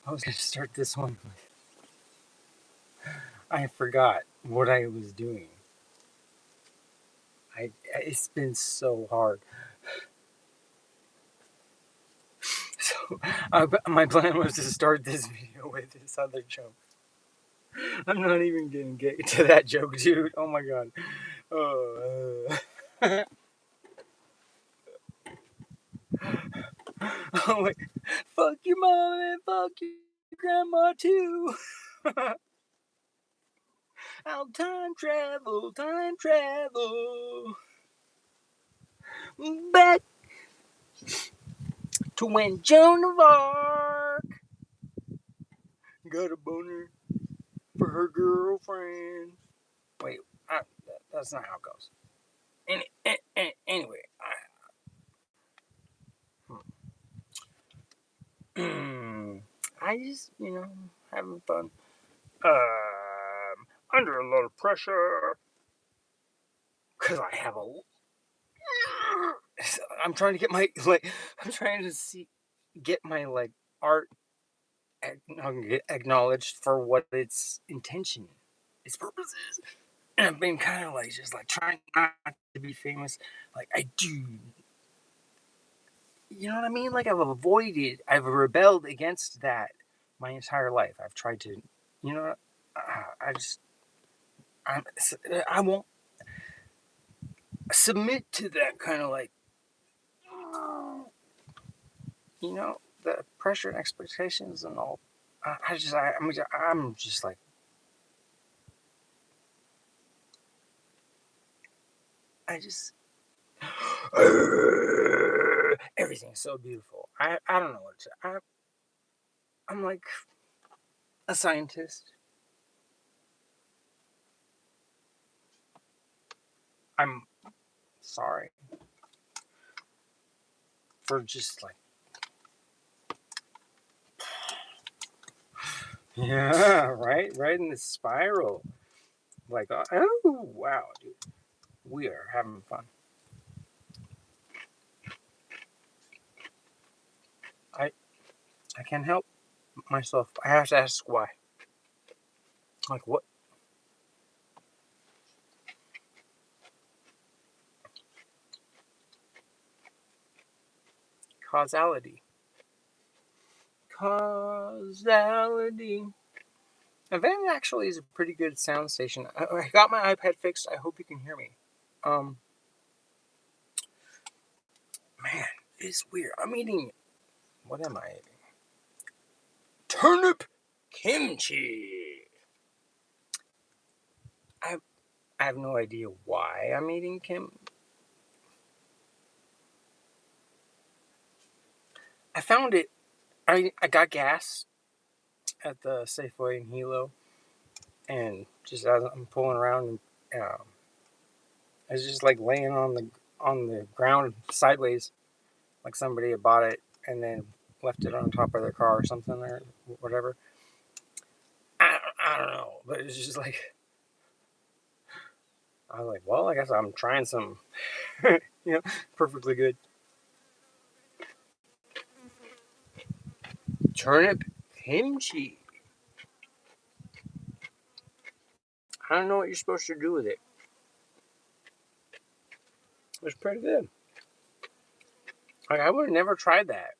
I was going to start this one. I forgot what I was doing. It's been so hard. So my plan was to start this video with this other joke. I'm not even going to get to that joke, dude. Oh my god. Oh, oh wait. Fuck your mom and fuck your grandma too. I'll time travel, back to when Joan of Arc got a boner for her girlfriend. Wait, that's not how it goes. Anyway, I just, having fun. Under a lot of pressure because I have a. I'm trying to get my I'm trying to get my art acknowledged for what its intention, its purposes. And I've been kind of just trying not to be famous. Like I do, you know what I mean? I've rebelled against that my entire life. I've tried to, you know, I just, I'm, I won't submit to that kind of the pressure and expectations and all. I'm just I just, everything's so beautiful. I don't know what to, I'm like a scientist. I'm sorry for just yeah, right in the spiral. Oh wow, dude, we are having fun. I I can't help myself. I have to ask why. Like what causality? Causality. Event actually is a pretty good sound station. I got my iPad fixed. I hope you can hear me. Um, man, it's weird. I'm eating. What am I eating? Turnip kimchi. I I have no idea why I'm eating I found it. I got gas at the Safeway in Hilo, and just as I'm pulling around, um, I was just laying on the ground sideways, like somebody had bought it and then left it on top of their car or something or whatever. I don't know, but it's just I was like, well, I guess I'm trying some, perfectly good turnip kimchi. I don't know what you're supposed to do with it. It was pretty good. I would have never tried that.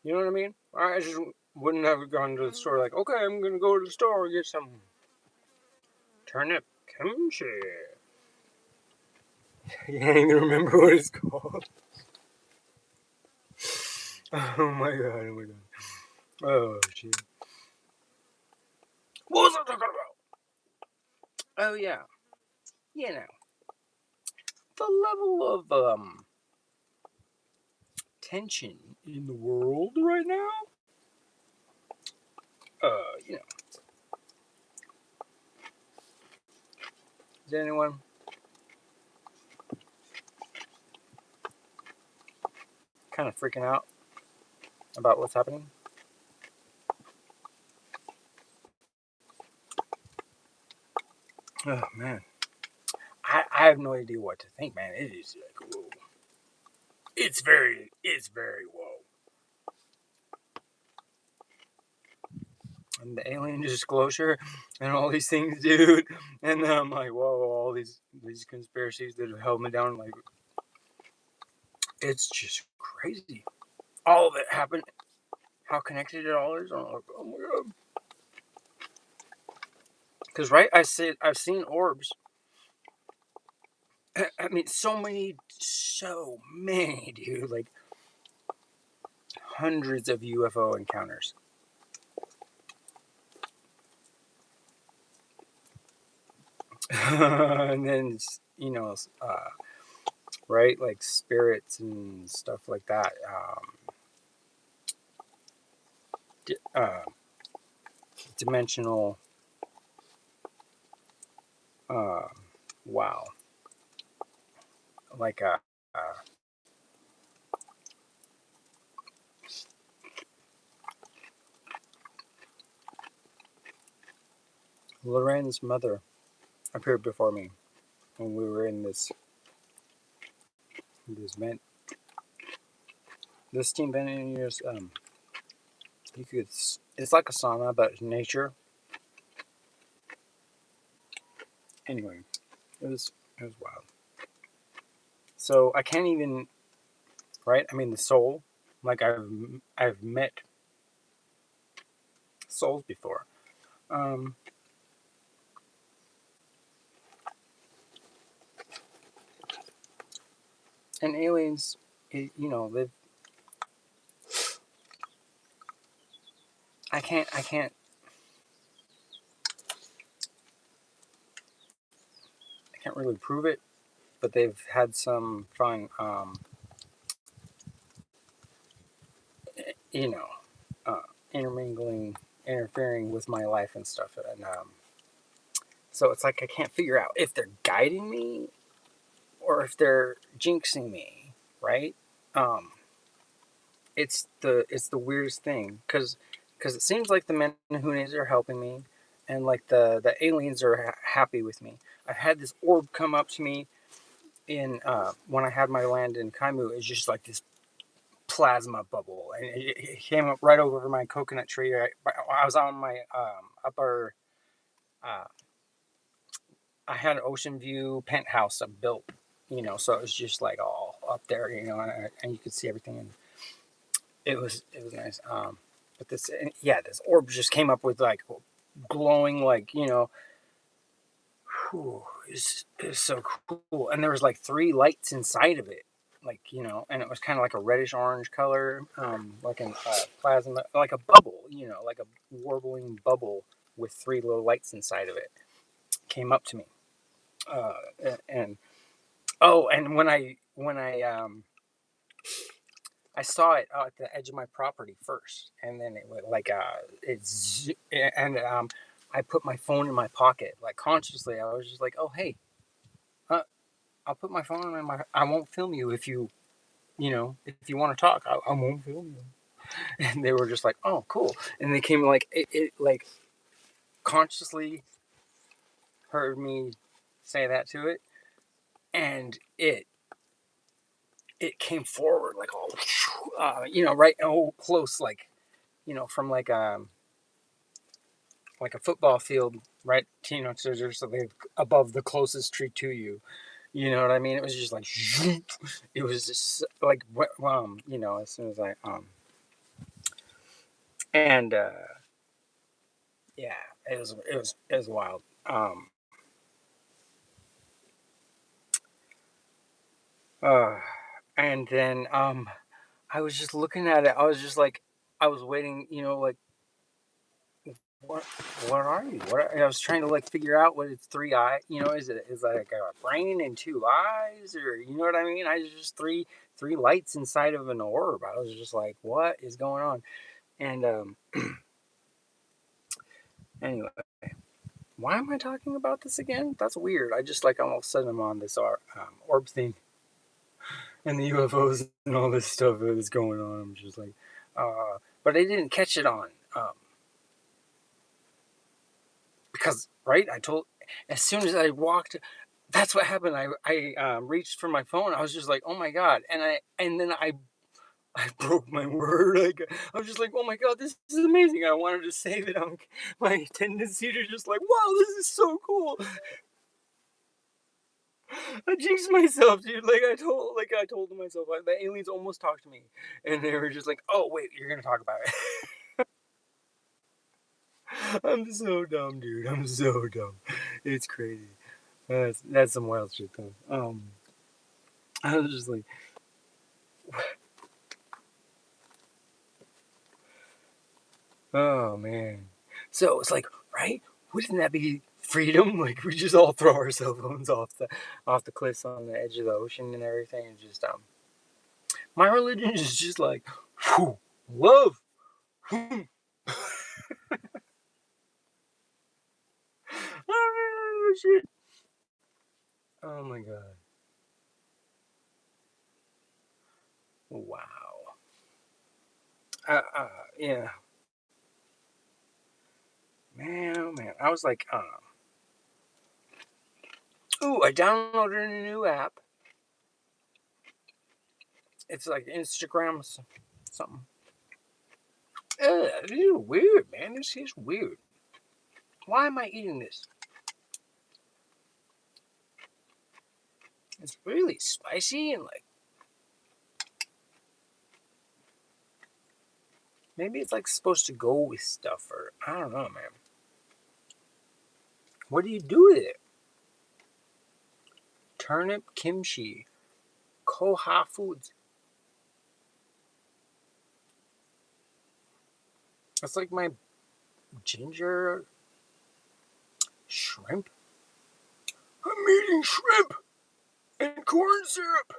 You know what I mean? I just wouldn't have gone to the store okay, I'm gonna go to the store and get some turnip kimchi. You can't even remember what it's called. Oh my god! Oh my god! Oh shit! What was I talking about? Oh yeah, you know the level of tension in the world right now. You know, is anyone kind of freaking out about what's happening? Oh man, I have no idea what to think, man. It is whoa. It's very whoa. and the alien disclosure and all these things, dude. And then I'm like, whoa, all these conspiracies that have held me down. Like, it's just crazy. All of it happened. How connected it all is. I'm like, oh my god. Because right, I've seen orbs. I mean, so many, dude. Like hundreds of UFO encounters. And then right, like spirits and stuff like that. Uh, Dimensional. Uh, wow, like Loren's mother appeared before me when we were in this vent, this steam vent in yours. You could. It's like a sauna, but nature. Anyway, it was wild. So I can't even, right. I mean, the soul. Like I've met souls before. Um, and aliens, they've. I can't really prove it, but they've had some fun. You know, uh, intermingling, interfering with my life and stuff, and so it's like I can't figure out if they're guiding me or if they're jinxing me, right? Um, it's the weirdest thing because it seems like the Menahunes are helping me, and like the aliens are happy with me. I've had this orb come up to me in when I had my land in Kaimu. It's just like this plasma bubble, and it came up right over my coconut tree. I was on my upper. Uh, I had an ocean view penthouse I built, so it was just like all up there, and you could see everything, and it was nice. But this orb just came up with like glowing, like whew, it's so cool, and there was like three lights inside of it, like and it was kind of like a reddish orange color, like a plasma, like a bubble, like a warbling bubble with three little lights inside of it. Came up to me, uh, and oh, and when I saw it at the edge of my property first, and then it went like it's and I put my phone in my pocket, like consciously. I was just like, oh hey, uh, I'll put my phone in my. I won't film you if if you want to talk. I won't film you. And they were just like, oh cool, and they came like it like consciously heard me say that to it, and it came forward like all right, oh close, from like a football field, right? So there's something above the closest tree to you. You know what I mean? It was just like, it was just like, as soon as and yeah, it was wild. Uh, and then I was just looking at it. I was just like, I was waiting, like what what are you? I was trying to like figure out what it's three eye. Is like a brain and two eyes, or you know what I mean? I just three lights inside of an orb. I was just like, what is going on? And anyway, why am I talking about this again? That's weird. I just like all of a sudden I'm on this orb thing and the UFOs and all this stuff that is going on. I'm just like, but I didn't catch it on because right. I told as soon as I walked, that's what happened. I reached for my phone. I was just like, oh my god, and then I I broke my word. Like I was just like, oh my god, this is amazing. I wanted to save it on my tendency to just like, wow, this is so cool. I jinxed myself, dude. Like I told myself, like, the aliens almost talked to me, and they were just like, "Oh wait, you're gonna talk about it." I'm so dumb, dude. I'm so dumb. It's crazy. That's some wild shit though. I was just like, oh man. So it's like, right? Wouldn't that be freedom? Like we just all throw our cell phones off the cliffs on the edge of the ocean and everything, and just my religion is just like, whew, love. Whew. Oh shit. Oh my god. Wow. Yeah. Man, oh man. I was like, ooh, I downloaded a new app. It's like Instagram something. This is weird, man. This is weird. Why am I eating this? It's really spicy and like maybe it's like supposed to go with stuff or I don't know, man. What do you do with it? Turnip kimchi, Koha Foods. It's like my ginger shrimp. I'm eating shrimp and corn syrup.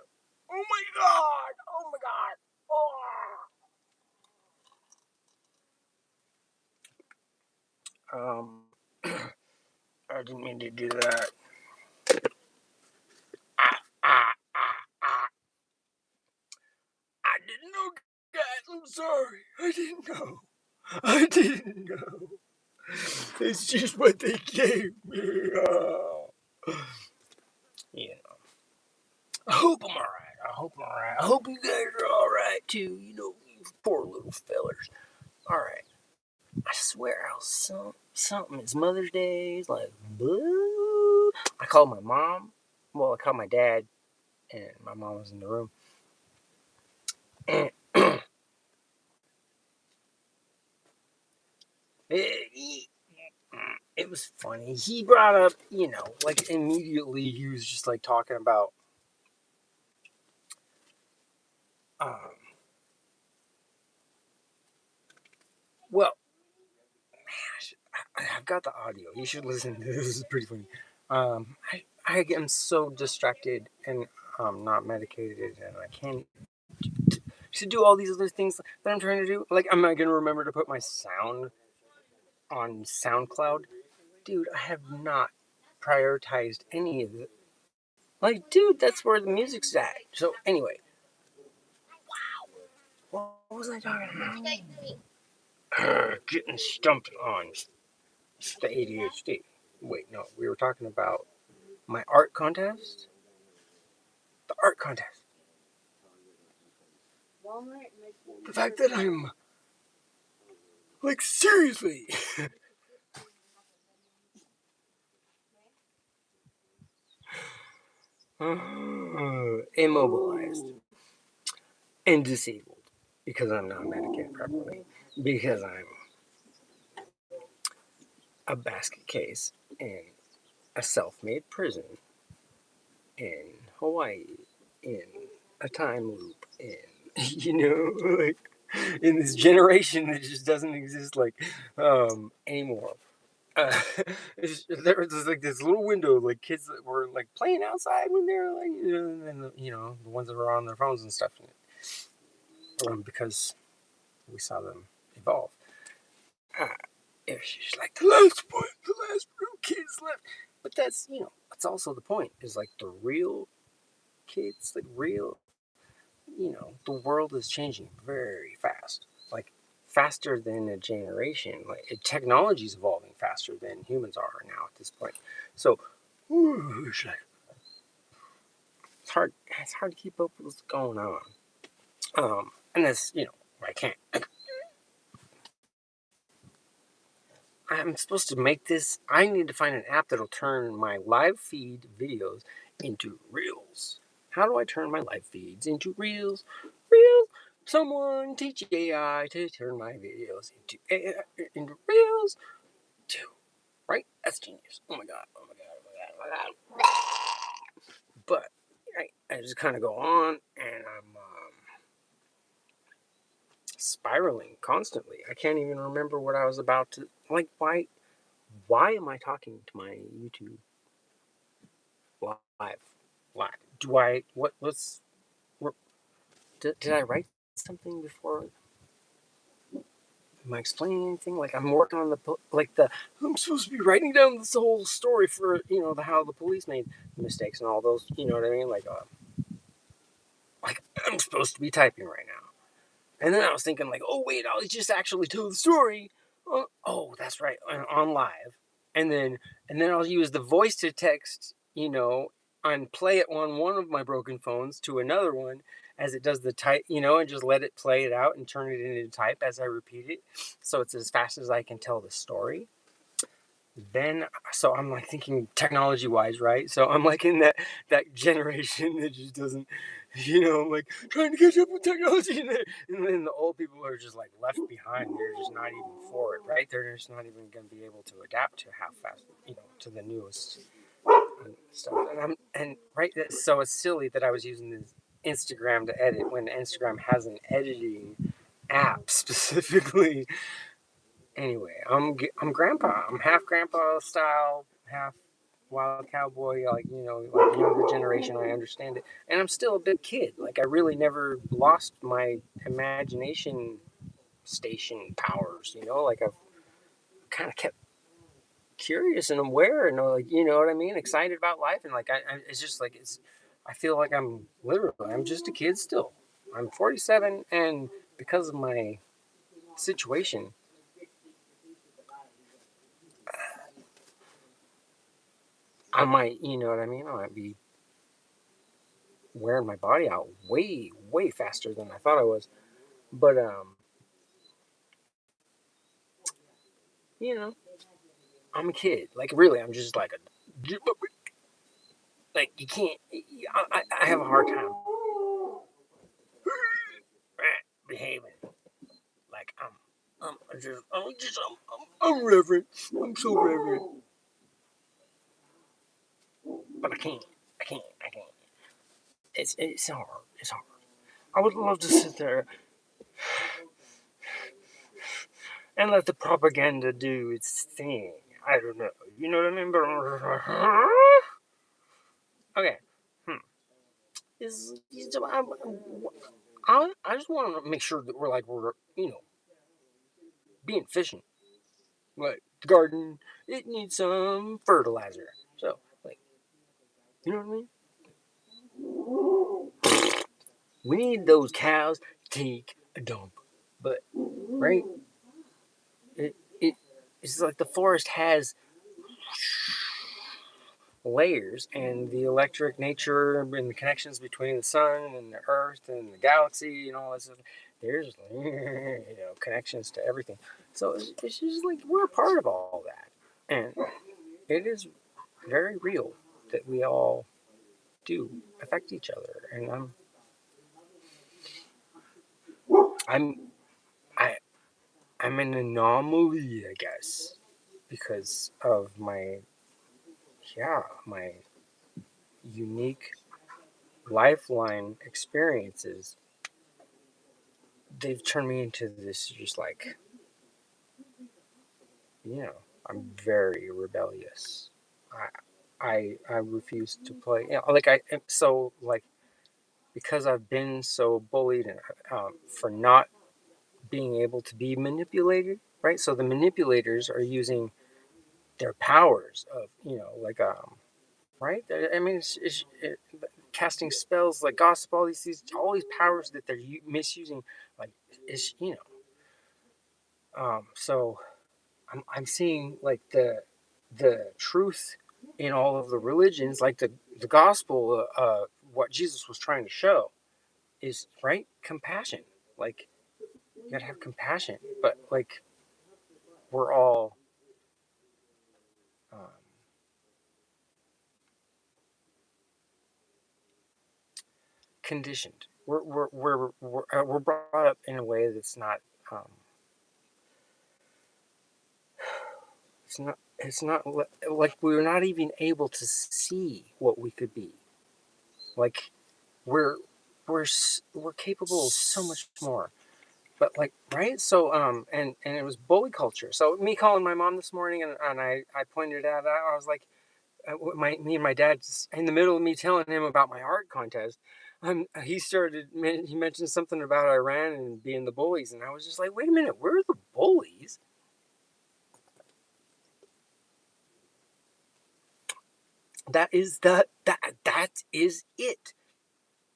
Oh my god! Oh my god! Oh. I didn't mean to do that. Ah, ah, ah, ah. I didn't know, guys. I'm sorry. I didn't know. I didn't know. It's just what they gave me. Oh. Yeah. I hope I'm alright. I hope I'm alright. I hope you guys are alright too. You poor little fellers. Alright. I swear I was something. It's Mother's Day. It's like, boo. I called my mom. Well, I called my dad, and my mom was in the room. And it, it was funny. He brought up, like immediately he was just like talking about, um, well, I've got the audio. You should listen to this. This is pretty funny. I am so distracted and not medicated, and I can't to do all these other things that I'm trying to do. Like, am I gonna remember to put my sound on SoundCloud? Dude, I have not prioritized any of it. Like, dude, that's where the music's at. So anyway, what was I talking about? Getting stumped on. It's the ADHD. Wait, no, we were talking about my art contest. The art contest. The fact that I'm like seriously immobilized and disabled because I'm not medicated properly, because I'm a basket case in a self-made prison in Hawaii in a time loop in like in this generation that just doesn't exist like anymore. Uh, there was like this little window, like kids that were like playing outside when they were like, and the ones that were on their phones and stuff, because we saw them evolve. Uh, it was just like the last few kids left. But that's also the point. Is like the real kids, like real, the world is changing very fast. Like faster than a generation. Like technology is evolving faster than humans are now at this point. So it's hard. It's hard to keep up with what's going on. And that's, I can't. I'm supposed to make this. I need to find an app that'll turn my live feed videos into reels. How do I turn my live feeds into reels? Reels. Someone teach AI to turn my videos into reels. Too. Right? That's genius. Oh my god. Oh my god. Oh my god. Oh my god. But I just kind of go on, and I'm spiraling constantly. I can't even remember what I was about to like. Why am I talking to my YouTube live? Live? Do I what's did I write something before? Am I explaining anything? Like I'm working on I'm supposed to be writing down this whole story for how the police made mistakes and all those. You know what I mean? Like I'm supposed to be typing right now. And then I was thinking, like, oh wait, I'll just actually tell the story. Oh, that's right, on live, and then I'll use the voice to text, and play it on one of my broken phones to another one as it does the type, and just let it play it out and turn it into type as I repeat it, so it's as fast as I can tell the story. Then so I'm like thinking technology wise, right? So I'm like in that generation that just doesn't, I'm like trying to catch up with technology, and then the old people are just like left behind. They're just not even for it, right? They're just not even going to be able to adapt to how fast, to the newest stuff. And right, so it's silly that I was using this Instagram to edit when Instagram has an editing app specifically. Anyway, I'm grandpa. I'm half grandpa style, half wild cowboy. Like younger generation. I understand it, and I'm still a big kid. Like I really never lost my imagination station powers. Like I've kind of kept curious and aware, and you know what I mean, excited about life, and it's just like it's. I feel like I'm just a kid still. I'm 47, and because of my situation, I might, you know what I mean? I might be wearing my body out way, way faster than I thought I was. But you know, I'm a kid. Like really, I'm just like you can't. I have a hard time behaving. Like I'm reverent. I'm so reverent, but I can't. I can't. I can't. It's hard. It's hard. I would love to sit there and let the propaganda do its thing. I don't know. You know what I mean? But okay. Hmm. I just want to make sure that we're being efficient. Like the garden, it needs some fertilizer. So like you know what I mean? We need those cows to take a dump, but right? It's like the forest has layers, and the electric nature and the connections between the sun and the earth and the galaxy and all this stuff. There's connections to everything. So it's just like we're a part of all that, and it is very real that we all do affect each other. And I'm I I'm an anomaly, I guess, because of my unique lifeline experiences. They've turned me into this just like I'm very rebellious. I refuse to play. Like I so like because I've been so bullied and for not being able to be manipulated, right? So the manipulators are using their powers of right. I mean, casting spells like gossip, all these powers that they're misusing, like is so I'm seeing like the truth in all of the religions, like the gospel, what Jesus was trying to show is right compassion. Like, you gotta have compassion. But, like, we're all conditioned. We're brought up in a way that's not. It's not like we're not even able to see what we could be. Like, we're we're capable of so much more. But, like, right, so and it was bully culture. So me calling my mom this morning, and I pointed out, I was like, me and my dad, in the middle of me telling him about my art contest, he mentioned something about Iran and being the bullies, and I was just like, wait a minute, we're the bullies. That is that is it.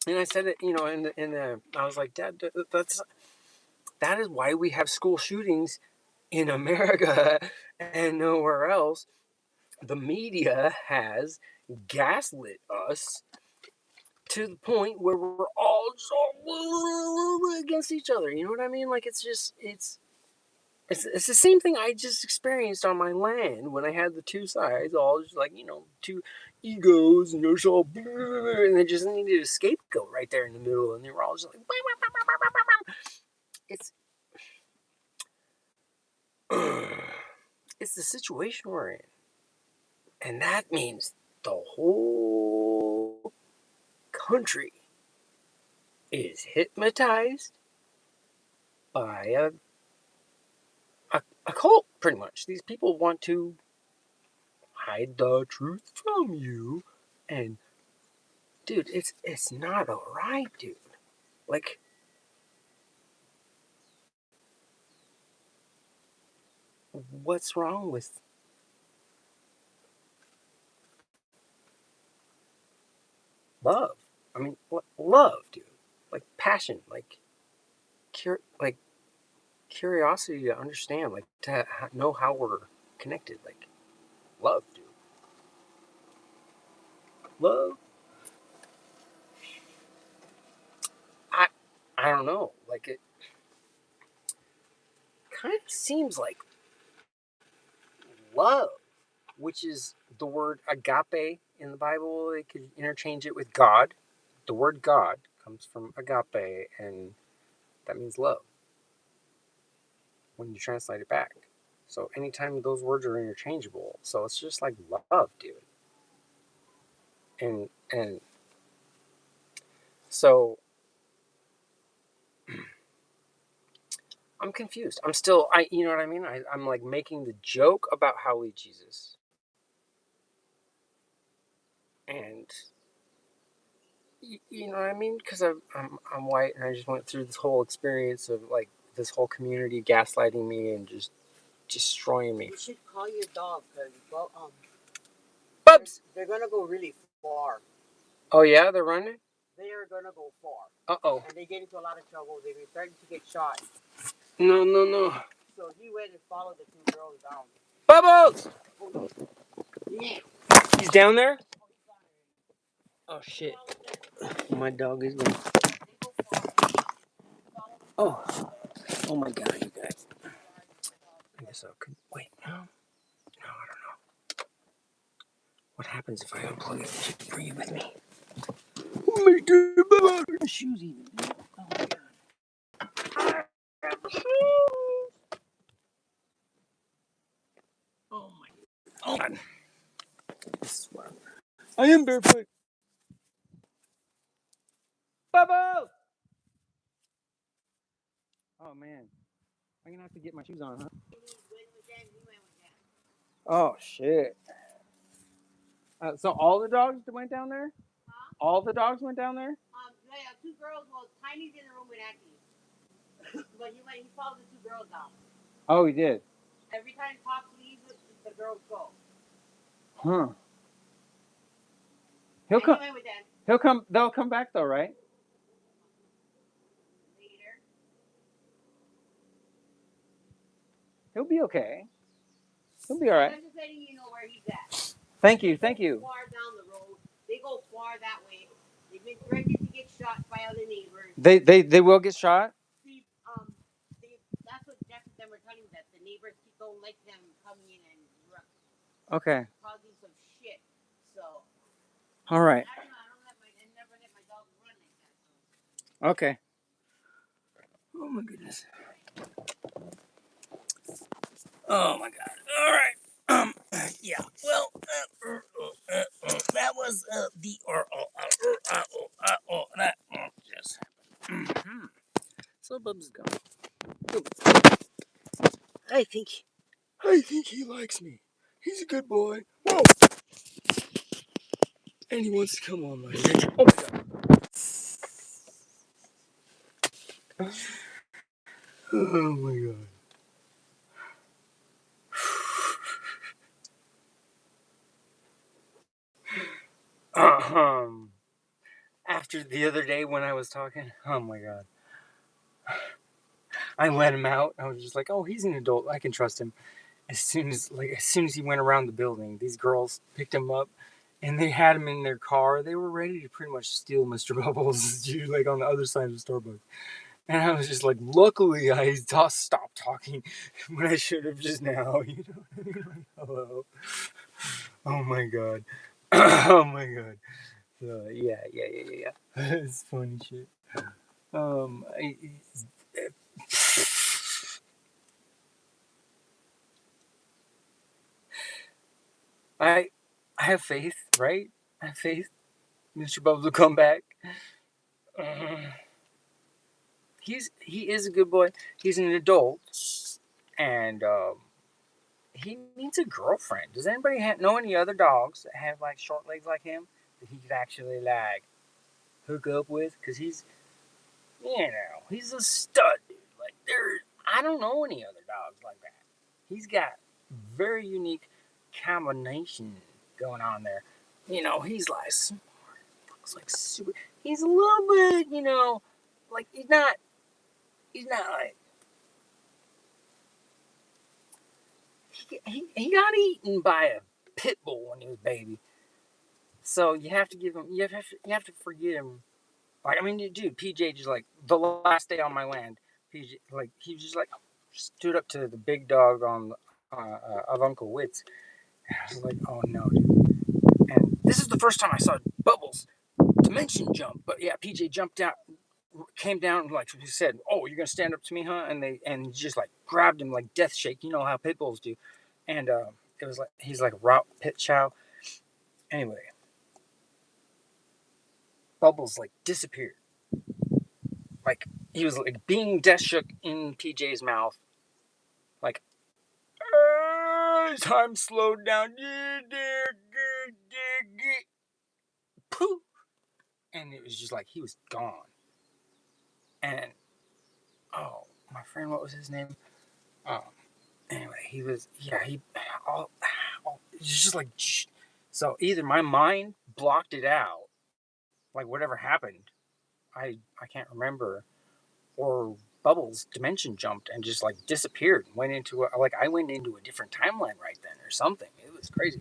And I said it, I was like, Dad, that is why we have school shootings in America and nowhere else. The media has gaslit us to the point where we're all so against each other. You know what I mean? Like, it's the same thing I just experienced on my land when I had the two sides, all just like, two egos, and there's all, and they just needed a scapegoat right there in the middle, and they were all just like, it's it's the situation we're in, and that means the whole country is hypnotized by a cult, pretty much. These people want to hide the truth from you, and dude, it's not alright, dude. Like, what's wrong with love? I mean, what love, dude? Like, passion, like like curiosity to understand, like, to know how we're connected, like love, dude. Love. I I don't know. Like, it kind of seems like love, which is the word agape in the Bible. They could interchange it with God. The word God comes from agape, and that means love when you translate it back. So anytime those words are interchangeable, so it's just like love, dude. And so I'm confused. I'm still, you know what I mean? I'm like making the joke about how we Jesus, and you know what I mean? Because I'm white, and I just went through this whole experience of, like, this whole community gaslighting me and just destroying me. You should call your dog, because Bubs. they're gonna go really far. Oh yeah, they're running. They are gonna go far. Oh. And they get into a lot of trouble. They've been threatened to get shot. No. So he went and followed the two girls down. Bubbles. Yeah. He's down there. Oh shit. My dog is going. Oh my god, you guys. I guess I could wait. No, I don't know. What happens if I unplug it? Should I bring it with me? Oh my god, shoes even. Oh my god. Oh my. Oh god. This is what I am barefoot. Bubbles. Oh man. I'm gonna have to get my shoes on, huh? Oh shit. So all the dogs went down there? Huh? All the dogs went down there? Yeah, two girls. Well, Tiny's in the room with Auntie. But he followed the two girls down. Oh, he did. Every time Pop leaves, the girls go. Huh. He'll come. He'll come. They'll come back though, right? Later. He'll be okay. He'll be all right. I'm just letting you know where he's at. Thank you. Thank you. Far down the road. They go far that way. They've been threatened to get shot by other neighbors. They will get shot. 3 like them coming in and Okay. causing some shit. So All right. I don't know. I never let my dog run like that. So. Okay. Oh my goodness. Oh my god. All right. Yeah. Well, that was the that just happened. So Bub's gone. I think he likes me. He's a good boy. Whoa! And he wants to come on my adventure. Oh my god. Oh my god. After the other day when I was talking, oh my god. I let him out. I was just like, oh, he's an adult. I can trust him. As soon as he went around the building, these girls picked him up and they had him in their car. They were ready to pretty much steal Mr. Bubbles, dude, like on the other side of the Starbucks. And I was just like, luckily I stopped talking when I should have just now, you know. Like, hello. Oh my god. Oh my god. Yeah. It's funny shit. I, I have faith, right? I have faith. Mr. Bubbles will come back. Uh, he is a good boy. He's an adult, and he needs a girlfriend. Does anybody know any other dogs that have like short legs like him that he could actually like hook up with? Because he's a stud, dude. Like I don't know any other dogs like that. He's got very unique combination going on there. He's like smart. Looks like super. He's a little bit, like he's not. He's not like he got eaten by a pit bull when he was a baby. So you have to give him. You have to forgive him. Like I mean, dude, PJ just like the last day on my land. PJ like he just like stood up to the big dog on of Uncle Witz. And I was like, oh no, dude. And this is the first time I saw Bubbles dimension jump. But yeah, PJ jumped out, came down like he said, "Oh, you're gonna stand up to me, huh?" And just like grabbed him like death shake. You know how pit bulls do. And it was like he's like route pit chow. Anyway, Bubbles like disappeared. Like he was like being death shook in PJ's mouth. Like time slowed down. Poof. And it was just like he was gone. And oh, my friend, what was his name? Um, anyway, it's just like, so either my mind blocked it out, like whatever happened, I can't remember, or Bubbles dimension jumped and just like disappeared, went into I went into a different timeline right then or something. It was crazy.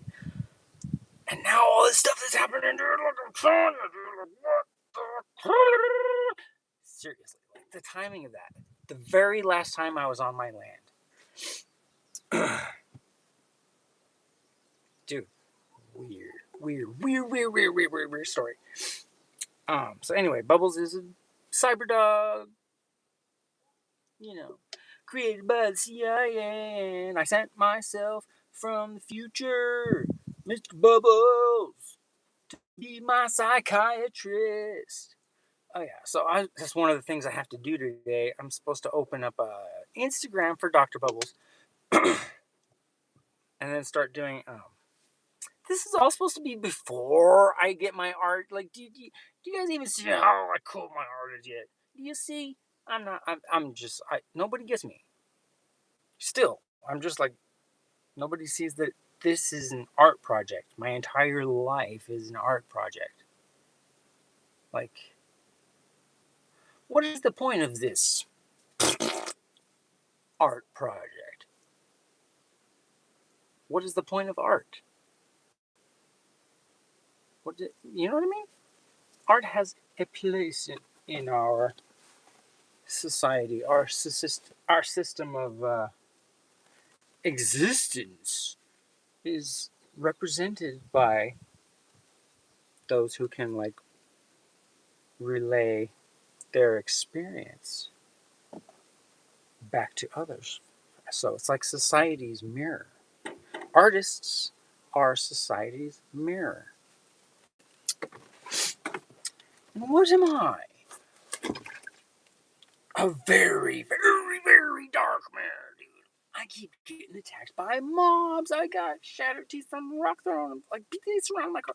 And now all this stuff that's happening, dude, like I'm trying to do, like what the seriously, like the timing of that. The very last time I was on my land. Dude, weird story. So anyway, Bubbles is a cyber dog, created by the CIA, and I sent myself from the future, Mr. Bubbles, to be my psychiatrist. Oh yeah, so that's one of the things I have to do today. I'm supposed to open up Instagram for Dr. Bubbles, and then start doing. This is all supposed to be before I get my art. Like, do you guys even see how cool my art is yet? Do you see? I'm not. I'm just. Nobody gets me. Still, I'm just like nobody sees that this is an art project. My entire life is an art project. Like, what is the point of this art project? What is the point of art? You know what I mean? Art has a place in our society, our system of existence is represented by those who can like relay their experience back to others. So it's like society's mirror. Artists are society's mirror. And what am I? A very, very, very dark mirror, dude. I keep getting attacked by mobs. I got shattered teeth from rock throwing, like beating around my car.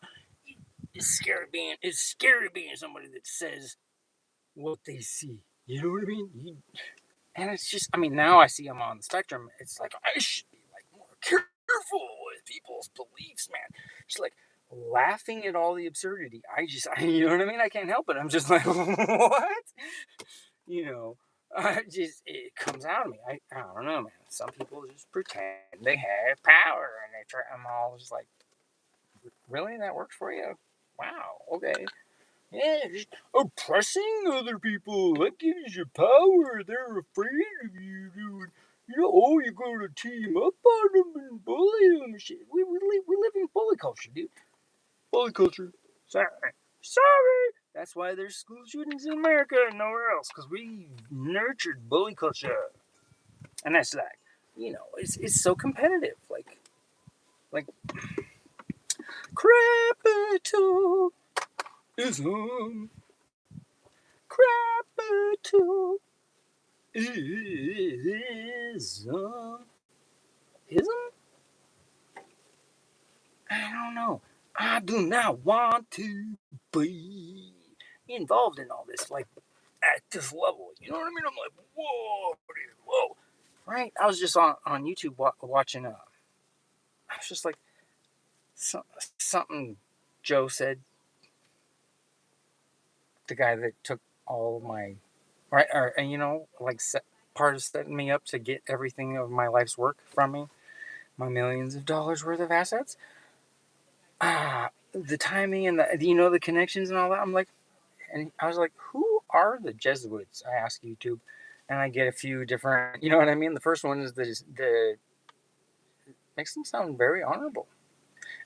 It's scary being somebody that says what they see. You know what I mean? And it's just, I mean, now I see them on the spectrum. It's like I should be like more careful with people's beliefs, man. Just like laughing at all the absurdity. You know what I mean? I can't help it. I'm just like, what? You know, it comes out of me. I don't know, man. Some people just pretend they have power, and I'm all just like, really? That works for you? Wow. Okay. Yeah, just oppressing other people. That gives you power. They're afraid of you, dude. You know, oh, you're going to team up on them and bully them and shit. We live in bully culture, dude. Bully culture. Sorry. That's why there's school shootings in America and nowhere else, because we nurtured bully culture. And that's like, you know, it's so competitive. Like capitalism. Capitalism. Ism? I don't know. I do not want to be involved in all this, like at this level. You know what I mean? I'm like, whoa, dude, whoa. Right? I was just on YouTube watching. I was just like, something Joe said. The guy that took all of my right, and you know, like part of setting me up to get everything of my life's work from me, my millions of dollars worth of assets. The timing and the connections and all that. I'm like, and I was like, who are the Jesuits? I asked YouTube, and I get a few different. You know what I mean? The first one is the makes them sound very honorable,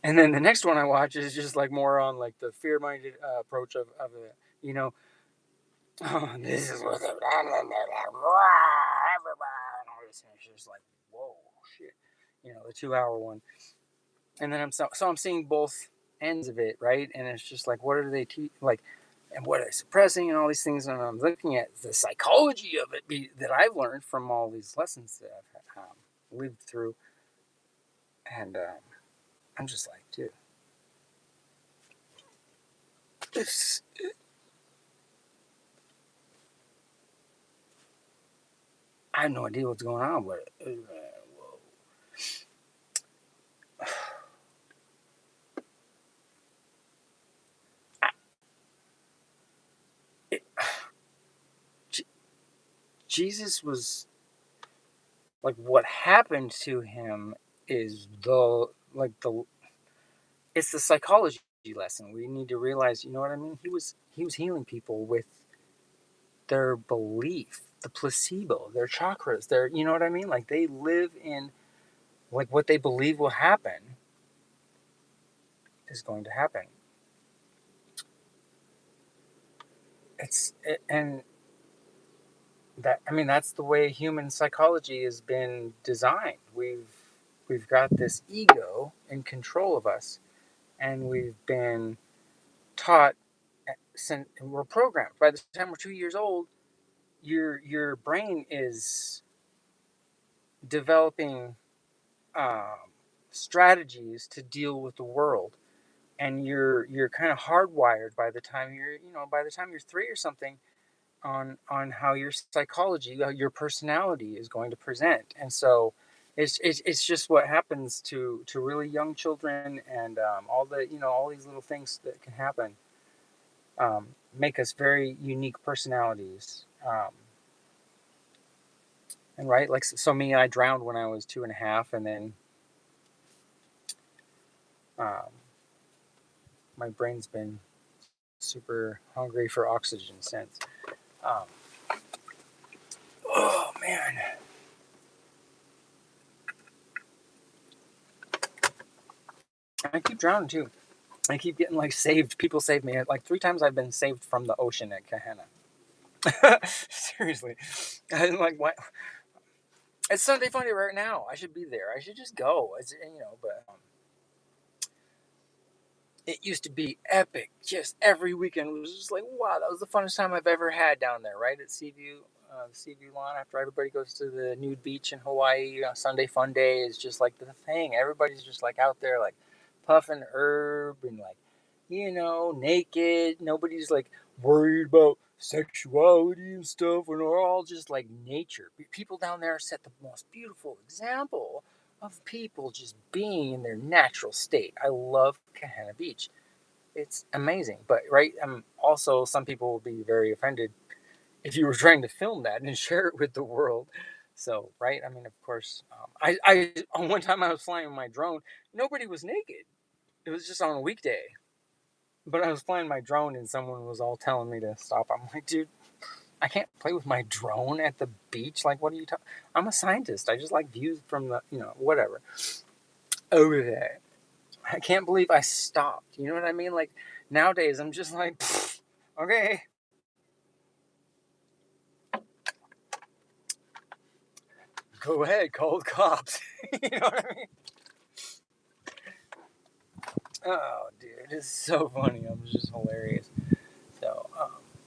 and then the next one I watch is just like more on like the fear-minded approach of it. You know, oh, this is what and it's just like, whoa, shit. You know, the 2 hour one, and then I'm seeing both ends of it, right? And it's just like, what are they like, and what are they suppressing, and all these things. And I'm looking at the psychology of it that I've learned from all these lessons that I've lived through, and I'm just like, dude, this. I have no idea what's going on, but whoa. It, Jesus was like, what happened to him is it's the psychology lesson. We need to realize, you know what I mean? He was healing people with their belief, the placebo, their chakras, their, you know what I mean? Like they live in like what they believe will happen is going to happen. And that, I mean, that's the way human psychology has been designed. We've got this ego in control of us, and we've been taught, since we're programmed. By the time we're 2 years old, your brain is developing strategies to deal with the world, and you're kind of hardwired by the time you're 3 or something on how your psychology, your personality is going to present. And so it's just what happens to really young children, and all these little things that can happen make us very unique personalities. And right, like, so me, I drowned when I was 2.5, and then um, my brain's been super hungry for oxygen since. Um, oh man, I keep drowning too. I keep getting like saved. People save me. Like 3 times I've been saved from the ocean at Kahana. Seriously. I'm like, what? It's Sunday Funday right now. I should be there. I should just go. But it used to be epic. Just every weekend it was just like, wow, that was the funnest time I've ever had down there, right at Seaview, the Seaview lawn. After everybody goes to the nude beach in Hawaii, Sunday Fun Day is just like the thing. Everybody's just like out there, like puffing herb and like, naked. Nobody's like worried about sexuality and stuff, and we're all just like nature. People down there set the most beautiful example of people just being in their natural state. I love Kahana Beach. It's amazing. But, right, also some people will be very offended if you were trying to film that and share it with the world. So, right, I mean, of course, on one time I was flying my drone, nobody was naked. It was just on a weekday. But I was flying my drone and someone was all telling me to stop. I'm like, dude, I can't play with my drone at the beach. Like, what are you talking? I'm a scientist. I just like views from the, whatever. Over there. I can't believe I stopped. You know what I mean? Like, nowadays, I'm just like, okay. Go ahead, call the cops. You know what I mean? Oh, dude, it's so funny. I'm just hilarious. So,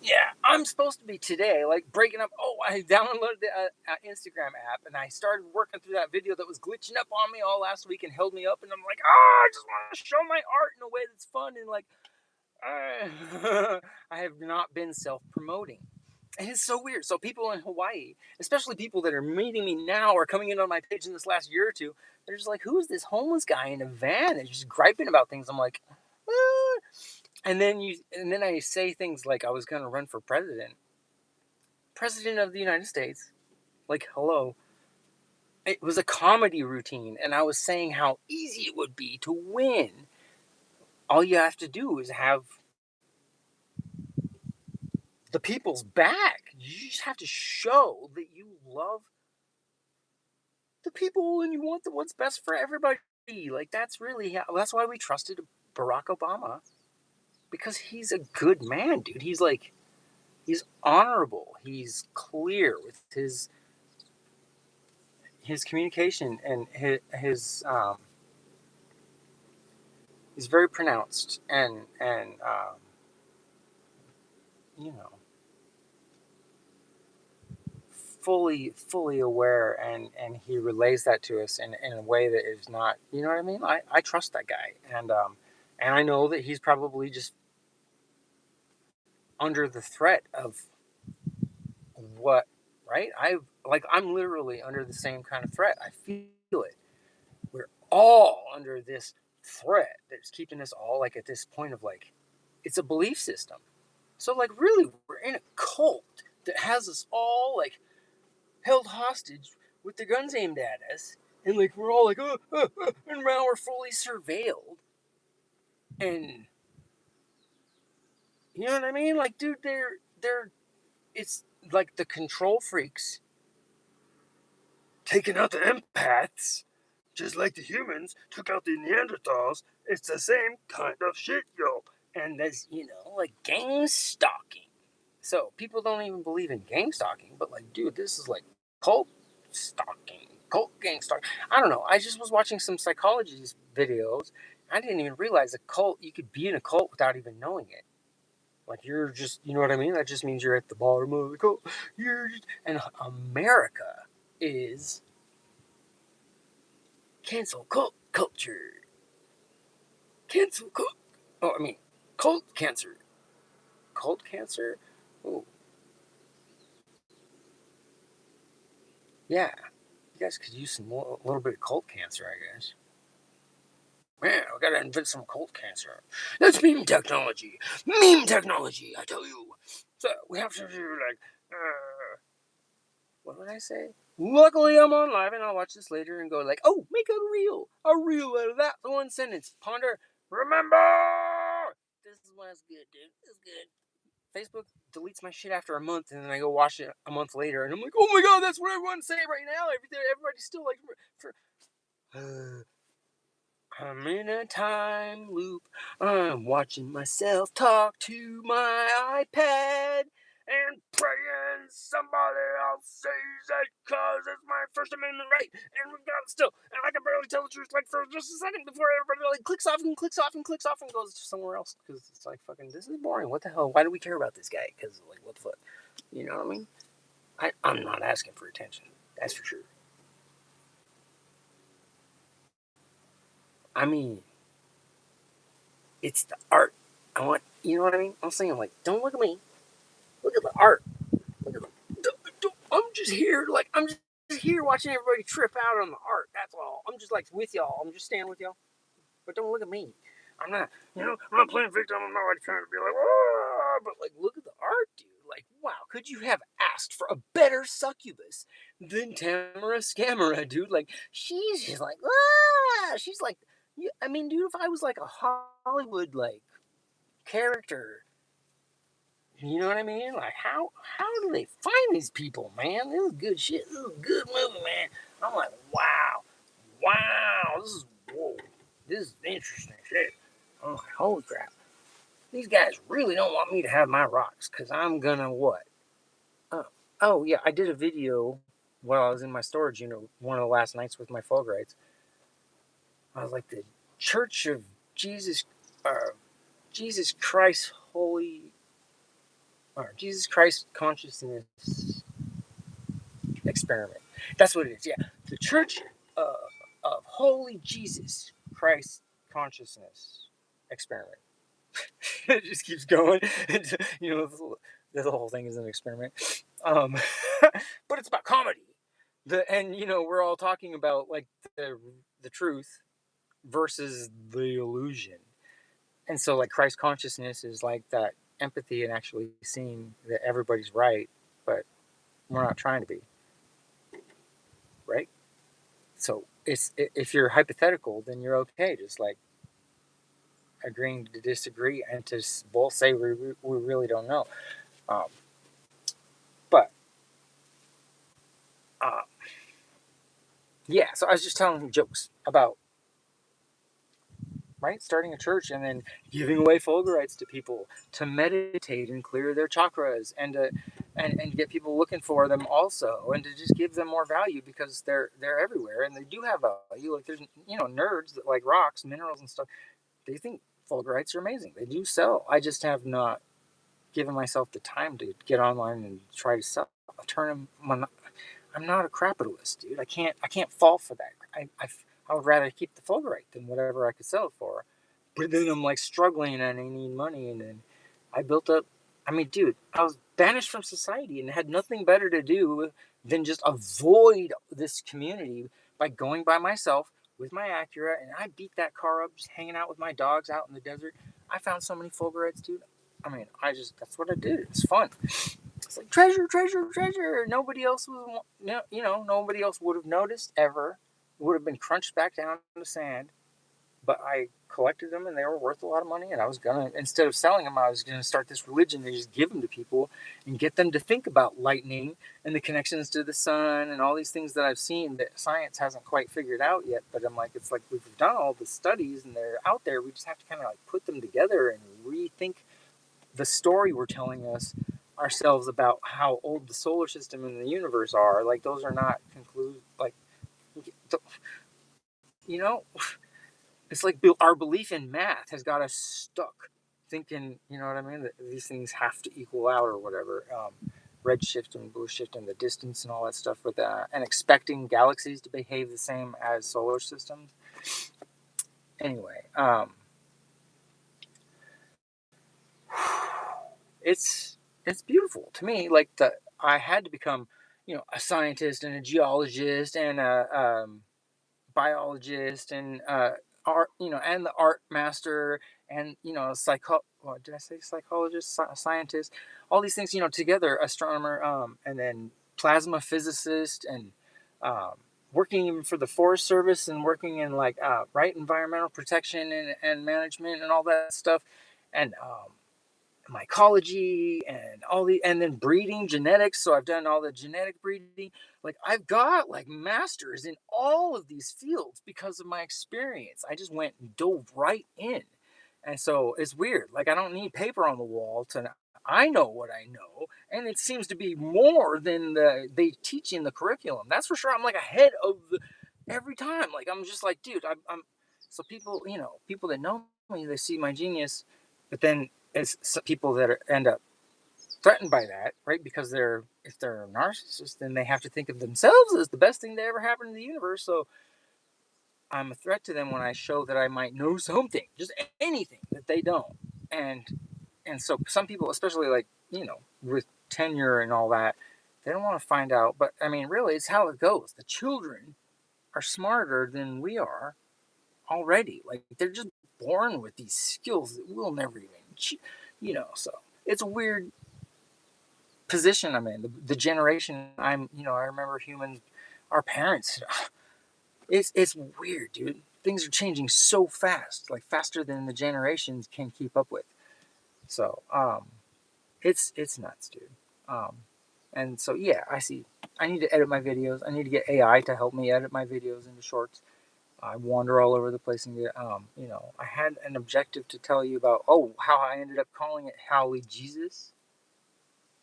yeah, I'm supposed to be today, like, breaking up. Oh, I downloaded the Instagram app, and I started working through that video that was glitching up on me all last week and held me up, and I'm like, I just want to show my art in a way that's fun, and, like, I have not been self-promoting. And it's so weird. So people in Hawaii, especially people that are meeting me now or coming in on my page in this last year or two, they're just like, who is this homeless guy in a van and just griping about things? I'm like, ah. And then I say things like I was gonna run for president of the United States. Like, hello. It was a comedy routine, and I was saying how easy it would be to win. All you have to do is have the people's back. You just have to show that you love the people and you want what's best for everybody. Like, that's why we trusted Barack Obama, because he's a good man, dude. He's honorable. He's clear with his communication, and he's very pronounced and you know fully aware, and he relays that to us in a way that is not, you know what I mean. I trust that guy, and I know that he's probably just under the threat of what, right? I'm literally under the same kind of threat. I feel it. We're all under this threat that's keeping us all like at this point of like, it's a belief system. So like really we're in a cult that has us all like held hostage with the guns aimed at us, and like we're all like, and now we're fully surveilled. And you know what I mean? Like, dude, they're it's like the control freaks taking out the empaths, just like the humans took out the Neanderthals. It's the same kind of shit, yo. And there's, like gang stalking. So people don't even believe in gang stalking, but like, dude, this is like cult stalking, cult gang stalking. I don't know. I just was watching some psychology videos. I didn't even realize you could be in a cult without even knowing it. Like, you're just, you know what I mean? That just means you're at the bottom of the cult. And America is cancel culture. Cancel cult. Oh, I mean, cult cancer. Cult cancer? Oh, yeah. You guys could use a little bit of cult cancer, I guess. Man, we gotta invent some cult cancer. That's meme technology. Meme technology, I tell you. So, we have to do, like, what would I say? Luckily, I'm on live, and I'll watch this later and go like, oh, make a reel out of that one sentence. Ponder, remember! This was good, dude. This is good. Facebook deletes my shit after a month, and then I go watch it a month later, and I'm like, oh my god, that's what everyone's saying right now. Everybody's still like, I'm in a time loop. I'm watching myself talk to my iPad and praying somebody else says it because it's my First Amendment right. And we've got it still. And I can barely tell the truth like for just a second before everybody like clicks off and clicks off and clicks off and goes somewhere else because it's like fucking this is boring. What the hell? Why do we care about this guy? Because like what the fuck? You know what I mean? I'm not asking for attention. That's for sure. I mean, it's the art. I want, you know what I mean? I'm saying, like, don't look at me. Look at the art. Look at the. I'm just here, like, I'm just here watching everybody trip out on the art. That's all. I'm just like with y'all. I'm just standing with y'all. But don't look at me. I'm not, I'm not playing victim. I'm not like trying to be like, oh, but like, look at the art, dude. Like, wow, could you have asked for a better succubus than Tamara Scamera, dude? Like, she's just like, she's like, I mean, dude, if I was like a Hollywood like character, you know what I mean? Like, how do they find these people, man? This is good shit. This is a good movie, man. I'm like, wow, whoa, this is interesting shit. I'm like, holy crap. These guys really don't want me to have my rocks because I'm gonna what? Uh, oh, yeah, I did a video while I was in my storage unit one of the last nights with my Fulgurites. I was like, the Church of Jesus, Jesus Christ Holy, or Jesus Christ Consciousness Experiment. That's what it is, yeah. The Church uh, of Holy Jesus Christ Consciousness Experiment. It just keeps going. You know, the whole thing is an experiment. Um, but it's about comedy. And we're all talking about like the truth versus the illusion. And so like Christ consciousness is like that empathy and actually seeing that everybody's right, but we're not trying to be, right? So it's if you're hypothetical, then you're okay. Just like agreeing to disagree and to both say we really don't know. Um, but uh, yeah, so I was just telling him jokes about right starting a church and then giving away fulgurites to people to meditate and clear their chakras and get people looking for them also and to just give them more value because they're everywhere and they do have value. Like there's nerds that like rocks, minerals and stuff. They think fulgurites are amazing. They do sell. I just have not given myself the time to get online and try to sell. Turn them. I'm not a capitalist, dude. I can't fall for that. I would rather keep the fulgurite than whatever I could sell it for. But then I'm like struggling and I need money, and then I built up. I mean, dude, I was banished from society and had nothing better to do than just avoid this community by going by myself with my Acura, and I beat that car up just hanging out with my dogs out in the desert. I found so many fulgurites, dude. I mean, that's what I did. It's fun. It's like treasure, treasure, treasure. Nobody else was, nobody else would have noticed ever. It would have been crunched back down to sand. But I collected them, and they were worth a lot of money. And I was gonna, instead of selling them, I was gonna start this religion and just give them to people and get them to think about lightning and the connections to the sun and all these things that I've seen that science hasn't quite figured out yet. But I'm like, it's like we've done all the studies and they're out there. We just have to kind of like put them together and rethink the story we're telling us ourselves about how old the solar system and the universe are. Like those are not conclude like you know it's like our belief in math has got us stuck thinking, you know what I mean, that these things have to equal out or whatever. Redshift and blueshift and the distance and all that stuff with that, and expecting galaxies to behave the same as solar systems. Anyway, it's beautiful to me. Like I had to become, a scientist and a geologist and a biologist and art, and the art master and what did I say? Psychologist, scientist, all these things, together, astronomer, and then plasma physicist and um, working even for the Forest Service and working in like right environmental protection and management and all that stuff, and mycology and and then breeding genetics. So I've done all the genetic breeding. Like I've got like masters in all of these fields because of my experience. I just went and dove right in. And so it's weird. Like I don't need paper on the wall to I know what I know, and it seems to be more than they teach in the curriculum. That's for sure. I'm like ahead of the every time. Like I'm just like, dude, I'm so people, people that know me, they see my genius, but then it's people that end up threatened by that, right? Because if they're a narcissist, then they have to think of themselves as the best thing that ever happened in the universe. So I'm a threat to them when I show that I might know something, just anything that they don't. And and so some people, especially like with tenure and all that, they don't want to find out. But I mean, really, it's how it goes. The children are smarter than we are already. Like they're just born with these skills that we'll never So it's a weird position I'm in. The generation I remember humans, our parents. It's weird, dude. Things are changing so fast, like faster than the generations can keep up with. So, it's nuts, dude. Um, and so yeah, I see. I need to edit my videos. I need to get AI to help me edit my videos into shorts. I wander all over the place and get, I had an objective to tell you about, how I ended up calling it Howley Jesus,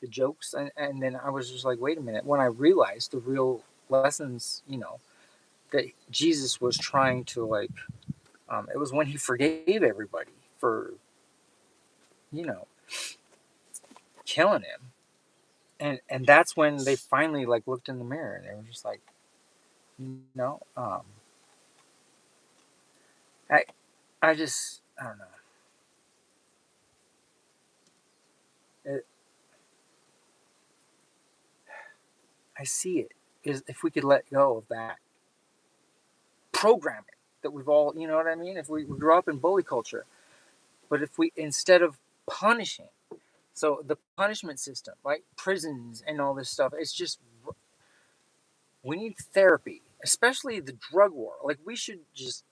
the jokes. And then I was just like, wait a minute. When I realized the real lessons, that Jesus was trying to, like, it was when he forgave everybody for, you know, killing him. And that's when they finally, like, looked in the mirror and they were just like, you know, um, I, I don't know. It, I see it is if we could let go of that programming that we've all, you know what I mean? If we grew up in bully culture, but if we, instead of punishing, so the punishment system, like prisons and all this stuff, it's just, we need therapy, especially the drug war. Like we should just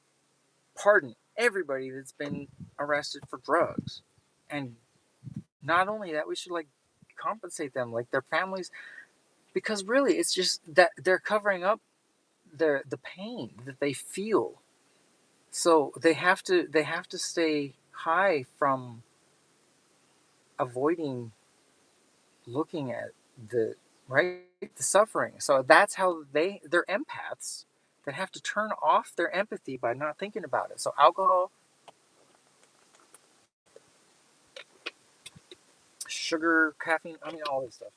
pardon everybody that's been arrested for drugs. And not only that, we should like compensate them, like their families, because really it's just that they're covering up the pain that they feel. So they have to stay high from avoiding looking at the right the suffering. So that's how they're empaths that have to turn off their empathy by not thinking about it. So alcohol, sugar, caffeine, I mean all this stuff.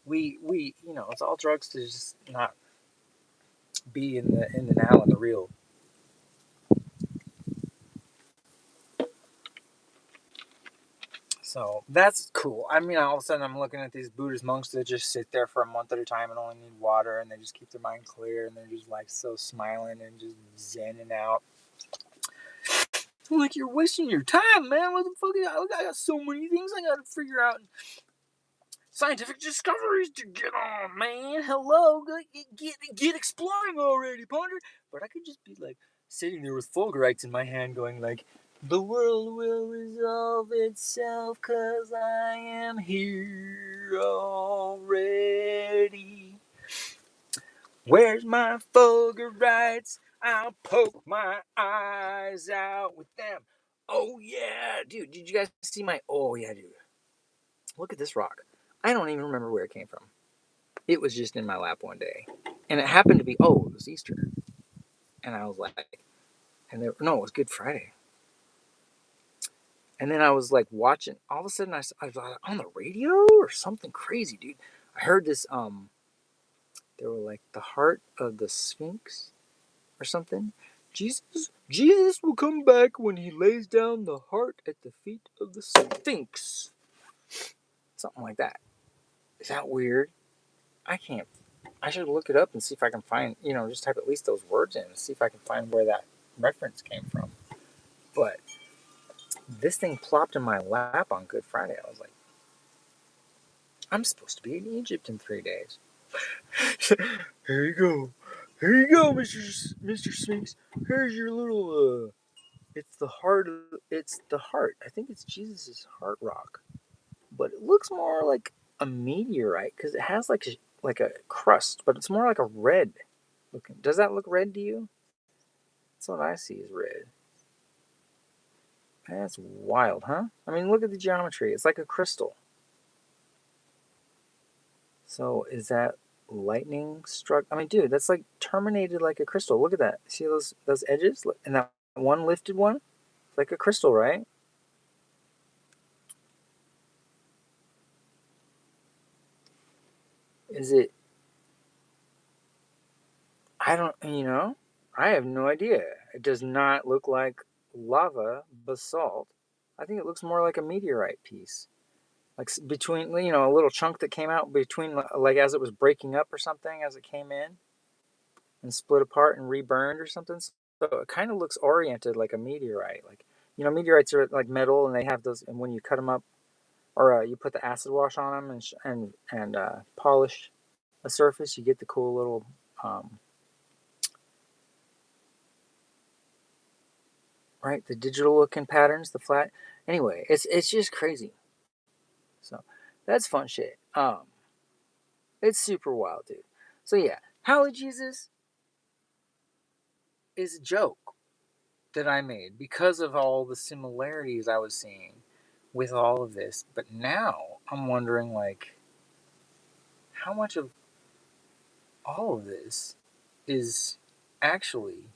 We it's all drugs to just not be in the now and the real. So that's cool. I mean, all of a sudden I'm looking at these Buddhist monks that just sit there for a month at a time and only need water, and they just keep their mind clear, and they're just like so smiling and just zenning out. I'm like, you're wasting your time, man. What the fuck? I got so many things I gotta figure out. Scientific discoveries to get on, man. Hello, get exploring already, Ponder. But I could just be like sitting there with Fulgurites in my hand, going like, the world will resolve itself, 'cause I am here already. Where's my Fulgurites? I'll poke my eyes out with them. Oh yeah, dude. Did you guys see my? Oh yeah, dude. Look at this rock. I don't even remember where it came from. It was just in my lap one day, and it happened to be it was Easter, and I was like, no, it was Good Friday, and then I was like watching. All of a sudden, I was on the radio or something crazy, dude. I heard this. They were like the heart of the Sphinx or something. Jesus will come back when he lays down the heart at the feet of the Sphinx. Something like that. Is that weird? I can't. I should look it up and see if I can find, just type at least those words in and see if I can find where that reference came from. But this thing plopped in my lap on Good Friday. I was like, I'm supposed to be in Egypt in 3 days. Here you go. Here you go, Mr. Sphinx. Here's your little It's the heart. It's the heart. I think it's Jesus's heart rock, but it looks more like a meteorite because it has like a crust, but it's more like a red looking. Does that look red to you? That's what I see is red. That's wild, huh? I mean, look at the geometry. It's like a crystal. So is that lightning struck? I mean, dude, that's like terminated like a crystal. Look at that. See those edges? And that one lifted one? It's like a crystal, right? Is it? I don't, I have no idea. It does not look like lava basalt. I think it looks more like a meteorite piece. Like between, a little chunk that came out between, like as it was breaking up or something, as it came in and split apart and reburned or something. So it kind of looks oriented like a meteorite. Like, meteorites are like metal and they have those, and when you cut them up or you put the acid wash on them and polish a surface, you get the cool little, right? The digital looking patterns, the flat. Anyway, it's just crazy. So that's fun shit. It's super wild, dude. So yeah, Halle Jesus is a joke that I made because of all the similarities I was seeing with all of this. But now I'm wondering, like, how much of all of this is actually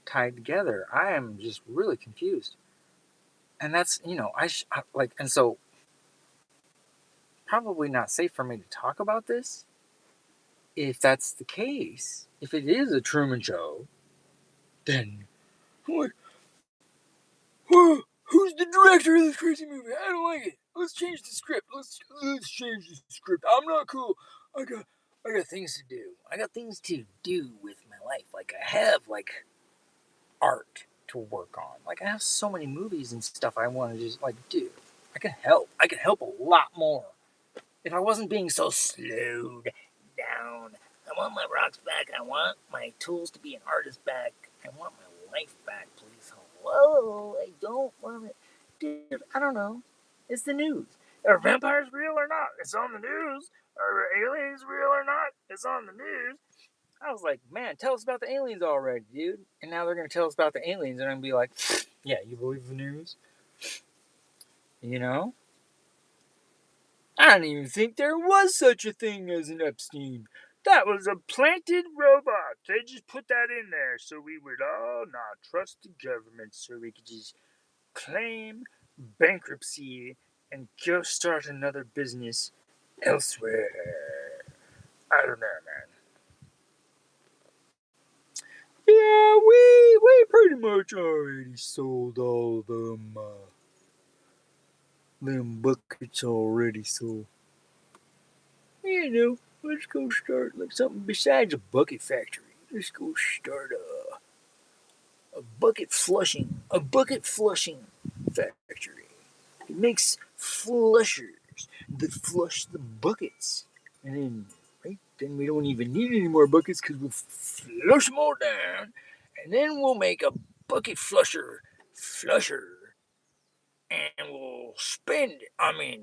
tied together. I am just really confused. And that's, and so probably not safe for me to talk about this. If that's the case, if it is a Truman Show, then what? Who's the director of this crazy movie? I don't like it. Let's change the script. Let's change the script. I'm not cool. I got things to do. I got things to do with my life. Like I have art to work on. Like I have so many movies and stuff I want to just do. I can help. I can help a lot more if I wasn't being so slowed down. I want my rocks back. I want my tools to be an artist back. I want my life back, please. Whoa, I don't want it. Dude, I don't know. It's the news. Are vampires real or not? It's on the news. Are aliens real or not? It's on the news. I was like, man, tell us about the aliens already, dude. And now they're going to tell us about the aliens, and I'm going to be like, yeah, you believe the news? You know? I don't even think there was such a thing as an Epstein. That was a planted robot. They just put that in there so we would all not trust the government, so we could just claim bankruptcy and go start another business elsewhere. I don't know, man. Yeah, we pretty much already sold all them buckets already, so let's go start like something besides a bucket factory. Let's go start a bucket flushing factory. It makes flushers that flush the buckets, and then then we don't even need any more buckets because we'll flush them all down, and then we'll make a bucket flusher, and we'll spend,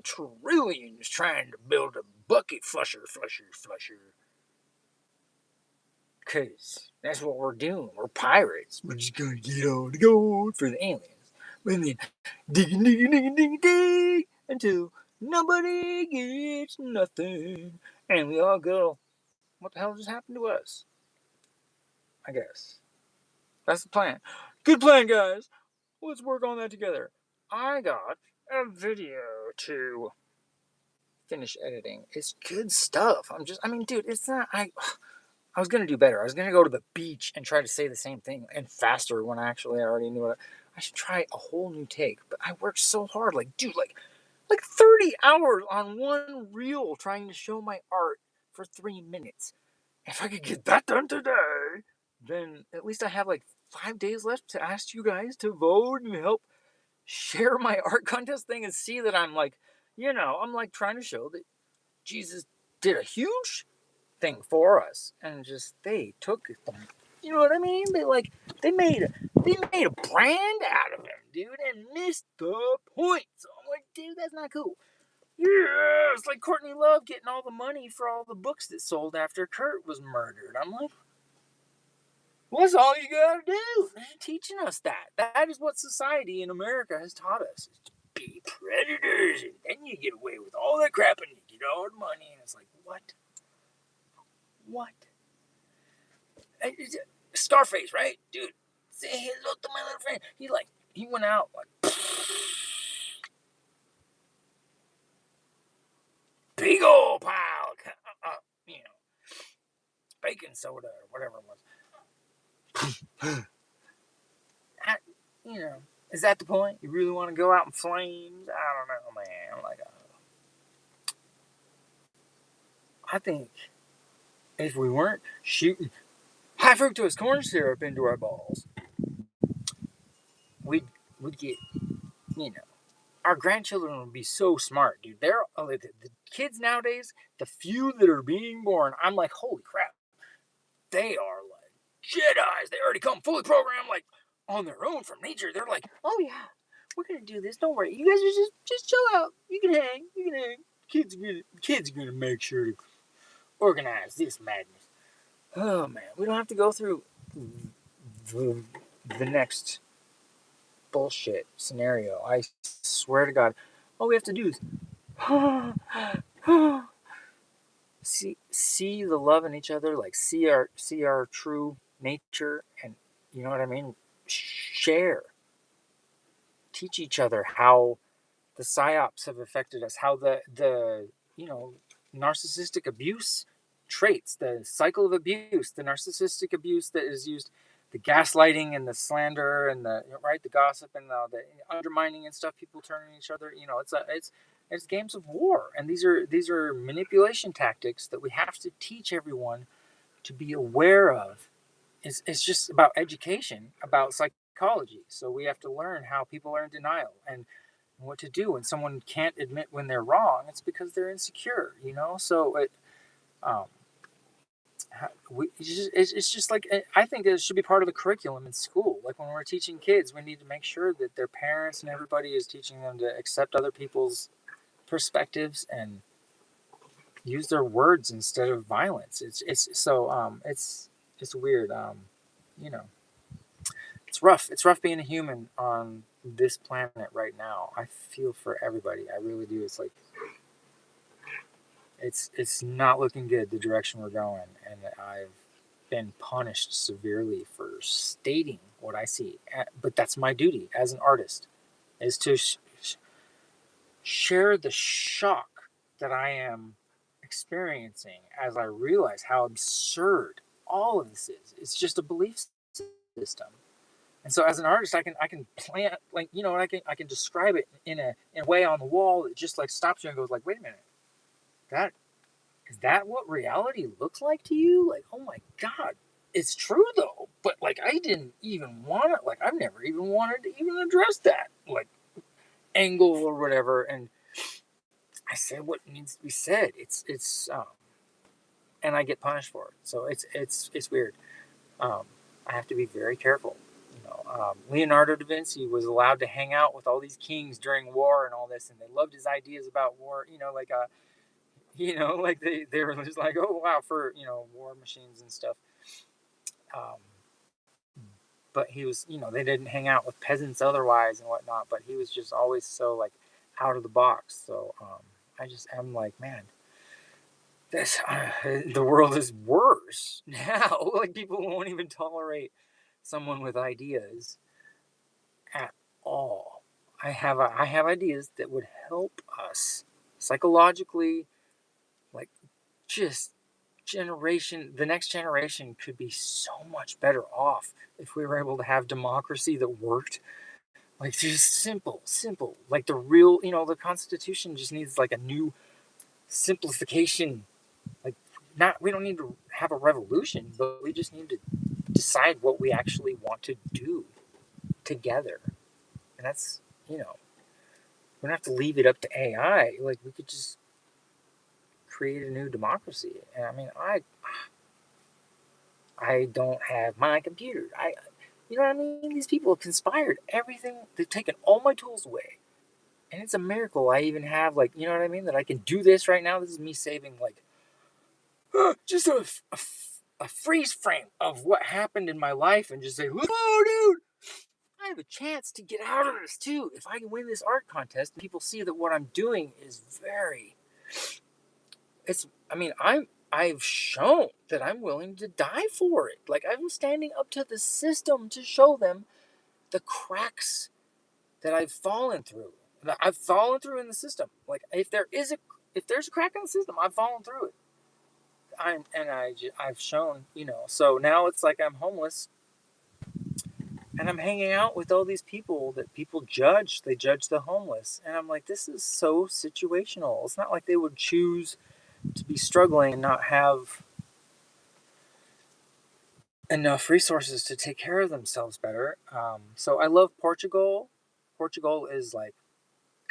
trillions trying to build a bucket flusher. Because that's what we're doing. We're pirates. We're just going to get all the gold for the aliens. And then dig until nobody gets nothing. And we all go, what the hell just happened to us? I guess. That's the plan. Good plan, guys. Let's work on that together. I got a video to finish editing. It's good stuff. Dude, it's not. I was going to do better. I was going to go to the beach and try to say the same thing and faster when I already knew it. I should try a whole new take. But I worked so hard. Like 30 hours on one reel trying to show my art for 3 minutes. If I could get that done today, then at least I have 5 days left to ask you guys to vote and help share my art contest thing and see that I'm trying to show that Jesus did a huge thing for us, and just they took You know what I mean? They made a brand out of him, dude, and missed the point. So I'm like, dude, that's not cool. Yeah, it's like Courtney Love getting all the money for all the books that sold after Kurt was murdered. I'm like, what's all you gotta do? They're teaching us that. That is what society in America has taught us. Is to be predators, and then you get away with all that crap and you get all the money. And it's like, what? What? Scarface, right? Dude, say hello to my little friend. He went out like, big old pile, you know, baking soda or whatever it was. You know, is that the point? You really want to go out in flames? I don't know, man. Like, I think if we weren't shooting high fructose corn syrup into our balls, we'd get, you know, our grandchildren would be so smart, dude. They're the kids nowadays, the few that are being born. I'm like, holy crap, they are like Jedi's. They already come fully programmed, like on their own from nature. They're like, oh yeah, we're gonna do this. Don't worry, you guys are just chill out. You can hang. You can hang. Kids are gonna make sure to organize this madness. Oh man, we don't have to go through the, the next bullshit scenario. I swear to God, all we have to do is see the love in each other, like see our true nature, and you know what I mean. Share, teach each other how the psyops have affected us, how the you know narcissistic abuse traits, the cycle of abuse, the narcissistic abuse that is used, the gaslighting and the slander and the right, the gossip and the undermining and stuff. People turning each other. You know, it's games of war, and these are manipulation tactics that we have to teach everyone to be aware of. It's just about education, about psychology. So we have to learn how people are in denial and what to do when someone can't admit when they're wrong. It's because they're insecure, you know. So um, it's just like I think it should be part of the curriculum in school. Like when we're teaching kids, we need to make sure that their parents and everybody is teaching them to accept other people's perspectives and use their words instead of violence. It's weird. You know, it's rough. It's rough being a human on this planet right now. I feel for everybody. I really do. It's like it's not looking good the direction we're going, and I've been punished severely for stating what I see. But that's my duty as an artist, is to share the shock that I am experiencing as I realize how absurd all of this is. It's just a belief system. And so as an artist, I can plant, like, you know, I can describe it in a way on the wall that just like stops you and goes like, wait a minute, that is that what reality looks like to you? Like, oh my God, it's true though. But like, I didn't even want it. Like, I've never even wanted to even address that like angle or whatever. And I said what needs to be said. And I get punished for it. So it's weird. Um, I have to be very careful. You know, Leonardo da Vinci was allowed to hang out with all these kings during war and all this, and they loved his ideas about war. Like they were just like, oh wow, for war machines and stuff. Um, but he was, they didn't hang out with peasants otherwise and whatnot. But he was just always so like out of the box. So I'm like, man, this the world is worse now. Like people won't even tolerate someone with ideas at all. I have ideas that would help us psychologically, like just the next generation could be so much better off if we were able to have democracy that worked. Like just simple. Like the real, the Constitution just needs like a new simplification. Like not we don't need to have a revolution, but we just need to decide what we actually want to do together. And that's, we don't have to leave it up to AI. Like we could just create a new democracy. And I mean, I don't have my computer. You know what I mean? These people have conspired everything. They've taken all my tools away. And it's a miracle I even have, like, you know what I mean? That I can do this right now. This is me saving, like, just a freeze frame of what happened in my life and just say, oh, dude, I have a chance to get out of this too. If I can win this art contest, people see that what I'm doing is I've shown that I'm willing to die for it. Like, I'm standing up to the system to show them the cracks that I've fallen through. That I've fallen through in the system. Like, if there's a crack in the system, I've fallen through it. I've shown, So now it's like I'm homeless, and I'm hanging out with all these people that people judge. They judge the homeless, and I'm like, this is so situational. It's not like they would choose to be struggling and not have enough resources to take care of themselves better. So I love Portugal. Portugal is like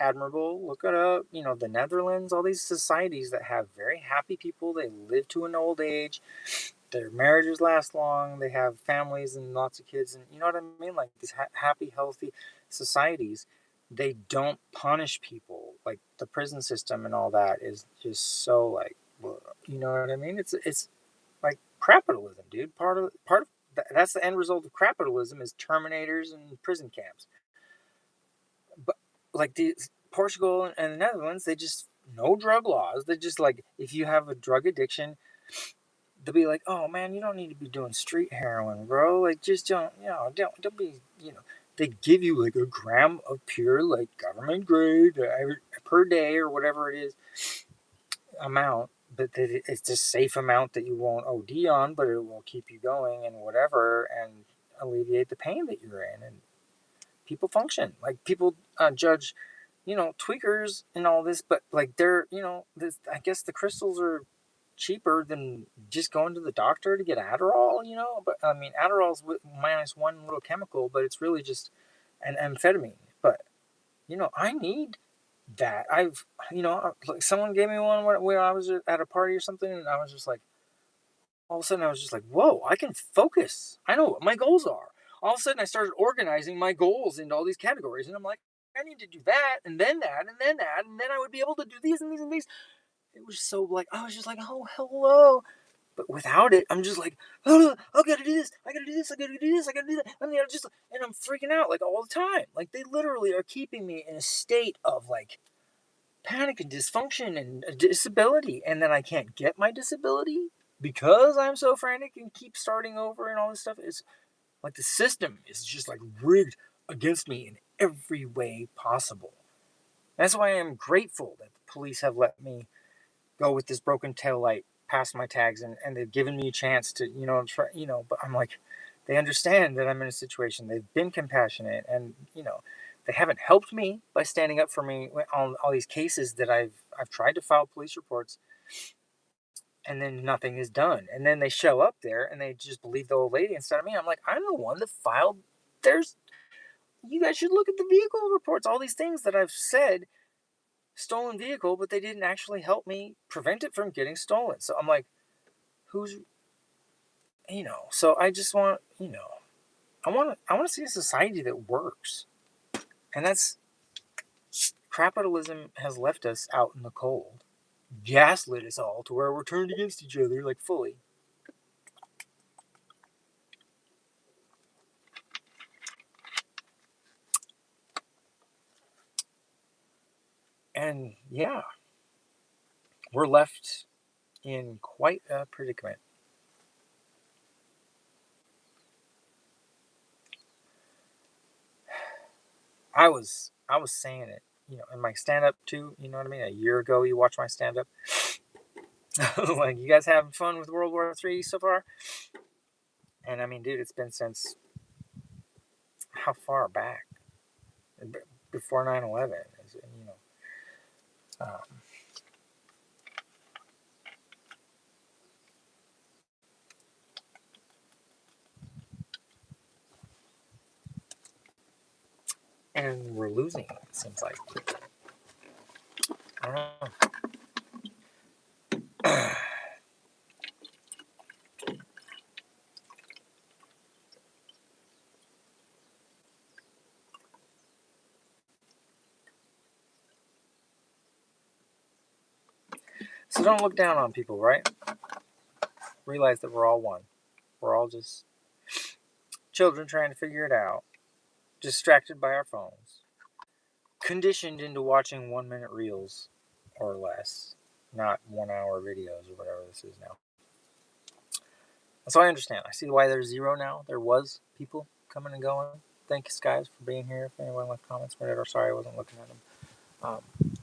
admirable. Look at the Netherlands, all these societies that have very happy people. They live to an old age. Their marriages last long. They have families and lots of kids, and you know what I mean. Like these happy, healthy societies. They don't punish people. Like the prison system and all that is just so like, you know what I mean. It's like capitalism, dude. Part of that's the end result of capitalism is terminators and prison camps. But like the Portugal and the Netherlands, they just no drug laws. They just like if you have a drug addiction, they'll be like, "Oh man, you don't need to be doing street heroin, bro. Like just don't be They give you like a gram of pure like government grade per day or whatever it is amount, but it's a safe amount that you won't OD on, but it will keep you going and whatever and alleviate the pain that you're in. And people function like people judge, tweakers and all this, but like they're, this. I guess the crystals are cheaper than just going to the doctor to get Adderall, But I mean, Adderall's minus one little chemical, but it's really just an amphetamine. But I need that. Like someone gave me one when I was at a party or something, and I was just like, all of a sudden, I was just like, whoa, I can focus. I know what my goals are. All of a sudden, I started organizing my goals into all these categories, and I'm like, I need to do that, and then that, and then that, and then I would be able to do these and these and these. It was so like, I was just like, oh, hello. But without it, I'm just like, oh, I gotta do this, I gotta do this, I gotta do this, I gotta do that. And I'm freaking out like all the time. Like they literally are keeping me in a state of like panic and dysfunction and a disability, and then I can't get my disability because I'm so frantic and keep starting over and all this stuff. Is like the system is just like rigged against me in every way possible. That's why I'm grateful that the police have let me go with this broken tail light past my tags, and they've given me a chance to try, but I'm like, they understand that I'm in a situation. They've been compassionate, and they haven't helped me by standing up for me on all these cases that I've tried to file police reports, and then nothing is done. And then they show up there and they just believe the old lady instead of me. I'm like, I'm the one that filed. There's You guys should look at the vehicle reports, all these things that I've said stolen vehicle, but they didn't actually help me prevent it from getting stolen. So I'm like, who's so I just want, I want to see a society that works. And that's capitalism has left us out in the cold. Gaslit us all to where we're turned against each other like fully. And yeah, we're left in quite a predicament. I was saying it, in my stand up too, you know what I mean? A year ago you watched my stand up. Like, you guys having fun with World War III so far? And I mean, dude, it's been since how far back? Before 9/11, um, and we're losing, it seems like. I don't know. So don't look down on people, right? Realize that we're all one. We're all just children trying to figure it out, distracted by our phones, conditioned into watching 1 minute reels or less, not 1 hour videos or whatever this is now. So I understand. I see why there's zero now. There was people coming and going. Thanks, guys, for being here. If anyone left comments, whatever. Sorry, I wasn't looking at them.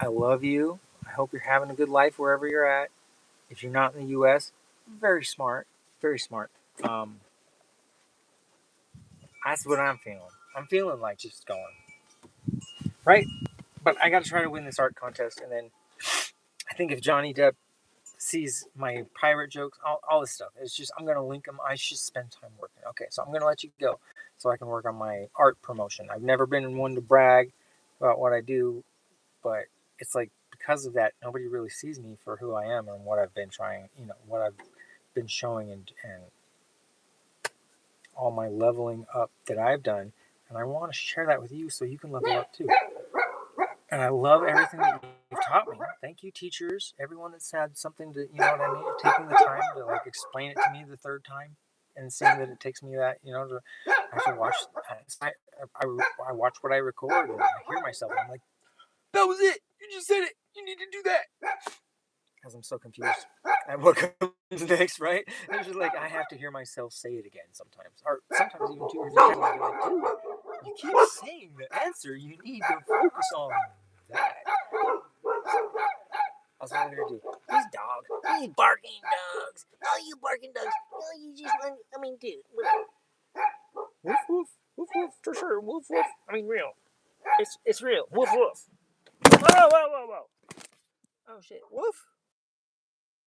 I love you. I hope you're having a good life wherever you're at. If you're not in the U.S., very smart. Very smart. That's what I'm feeling. I'm feeling like just going. Right? But I got to try to win this art contest. And then I think if Johnny Depp sees my pirate jokes, all this stuff, it's just, I'm going to link them. I should spend time working. Okay, so I'm going to let you go so I can work on my art promotion. I've never been one to brag about what I do, but it's like because of that, nobody really sees me for who I am and what I've been trying, what I've been showing and all my leveling up that I've done. And I want to share that with you so you can level up too. And I love everything that you've taught me. Thank you, teachers. Everyone that's had something to, you know what I mean? Taking the time to like explain it to me the third time and seeing that it takes me that, to actually watch. I watch what I record and I hear myself and I'm like, that was it. You just said it. You need to do that. Because I'm so confused at what comes next, right? It's just like I have to hear myself say it again sometimes. Or sometimes even 2 or 3 times I'll be like, dude, you keep saying the answer. You need to focus on that. That's what I'm going to do. These dogs. These barking dogs. Oh, you barking dogs. Oh, you just, dude. Woof, woof. Woof, woof. For sure. Woof, woof. Real. It's real. Woof, woof. Whoa, whoa, whoa, whoa. Oh, shit. Woof.